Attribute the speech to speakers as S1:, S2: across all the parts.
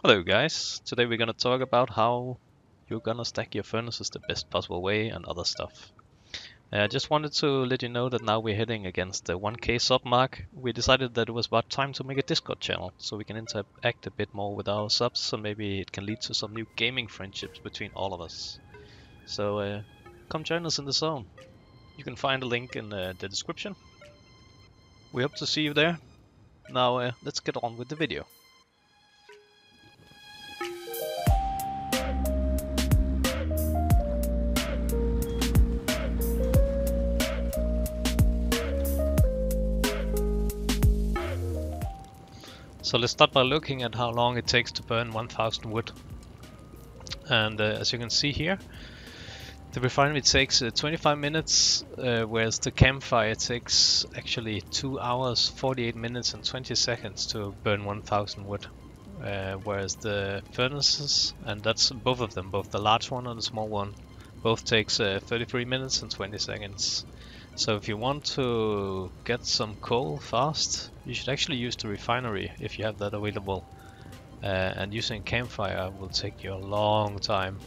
S1: Hello guys, today we're gonna talk about how you're gonna stack your furnaces the best possible way and other stuff. I just wanted to let you know that now we're heading against the 1k sub mark. We decided that it was about time to make a Discord channel so we can interact a bit more with our subs, so maybe it can lead to some new gaming friendships between all of us. So come join us in the zone. You can find a link in the description. We hope to see you there. Now let's get on with the video. So let's start by looking at how long it takes to burn 1000 wood. And as you can see here, the refinery takes 25 minutes, whereas the campfire takes actually 2 hours, 48 minutes and 20 seconds to burn 1000 wood. Whereas the furnaces, and that's both of them, both the large one and the small one, both takes 33 minutes and 20 seconds. So if you want to get some coal fast, you should actually use the refinery if you have that available. And using campfire will take you a long time.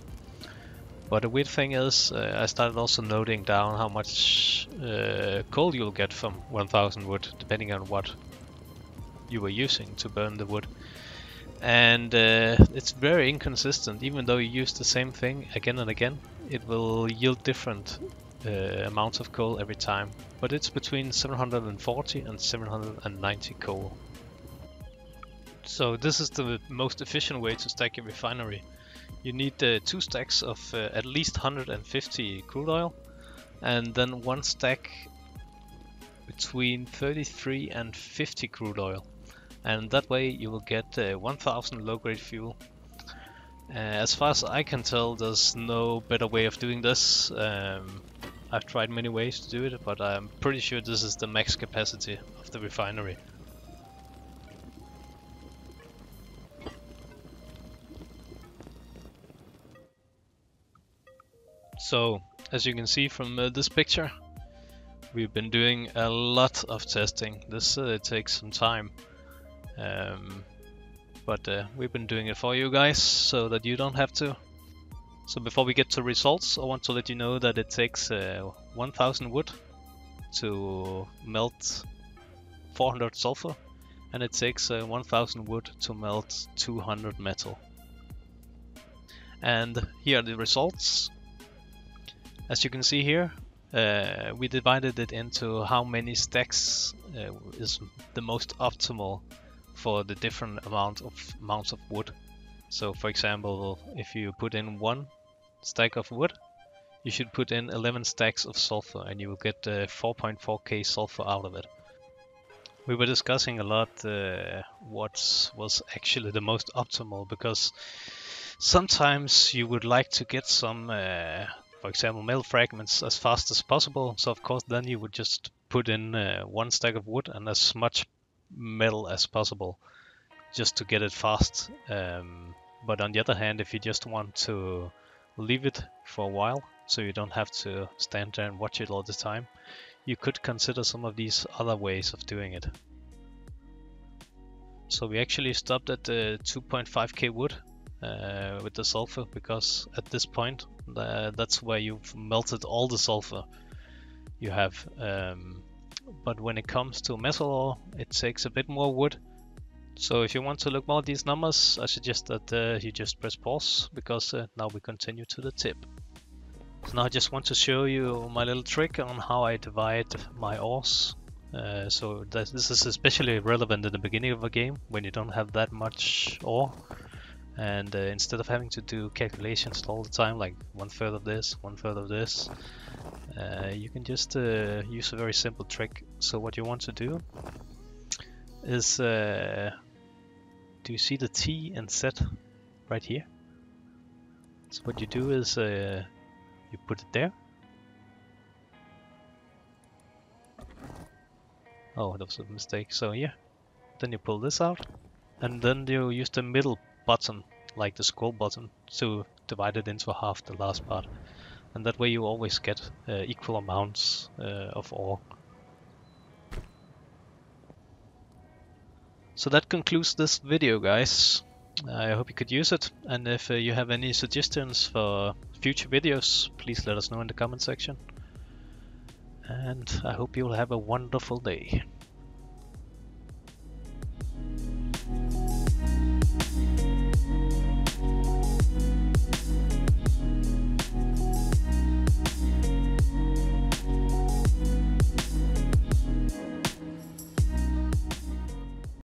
S1: But the weird thing is, I started also noting down how much coal you'll get from 1000 wood, depending on what you were using to burn the wood. And it's very inconsistent. Even though you use the same thing again and again, it will yield different amounts of coal every time. But it's between 740 and 790 coal. So this is the most efficient way to stack your refinery. You need 2 stacks of at least 150 crude oil, and then 1 stack between 33 and 50 crude oil. And that way you will get 1000 low-grade fuel. As far as I can tell, there's no better way of doing this. I've tried many ways to do it, but I'm pretty sure this is the max capacity of the refinery. So, as you can see from this picture, we've been doing a lot of testing. This takes some time. But we've been doing it for you guys so that you don't have to. So before we get to results, I want to let you know that it takes 1000 wood to melt 400 sulfur, and it takes 1000 wood to melt 200 metal. And here are the results. As you can see here, we divided it into how many stacks is the most optimal for the different amounts of wood. So for example, if you put in 1 stack of wood, you should put in 11 stacks of sulfur and you will get 4.4k sulfur out of it. We were discussing a lot what was actually the most optimal, because sometimes you would like to get some, for example, metal fragments as fast as possible. So of course then you would just put in 1 stack of wood and as much metal as possible just to get it fast. But on the other hand, if you just want to leave it for a while so you don't have to stand there and watch it all the time, you could consider some of these other ways of doing it. So we actually stopped at 2.5k wood with the sulfur, because at this point that's where you've melted all the sulfur you have. But when it comes to metal ore, it takes a bit more wood. So if you want to look more at these numbers, I suggest that you just press pause, because now we continue to the tip. So now I just want to show you my little trick on how I divide my ores. So this is especially relevant in the beginning of a game when you don't have that much ore. And instead of having to do calculations all the time, like 1/3 of this, 1/3 of this, you can just use a very simple trick. So what you want to do is, do you see the T and Z right here? So what you do is you put it there. Oh, that was a mistake. So yeah, then you pull this out, and then you use the middle button, like the scroll button, to divide it into half, the last part. And that way you always get equal amounts of ore. So that concludes this video, guys. I hope you could use it, and if you have any suggestions for future videos, please let us know in the comment section. And I hope you will have a wonderful day.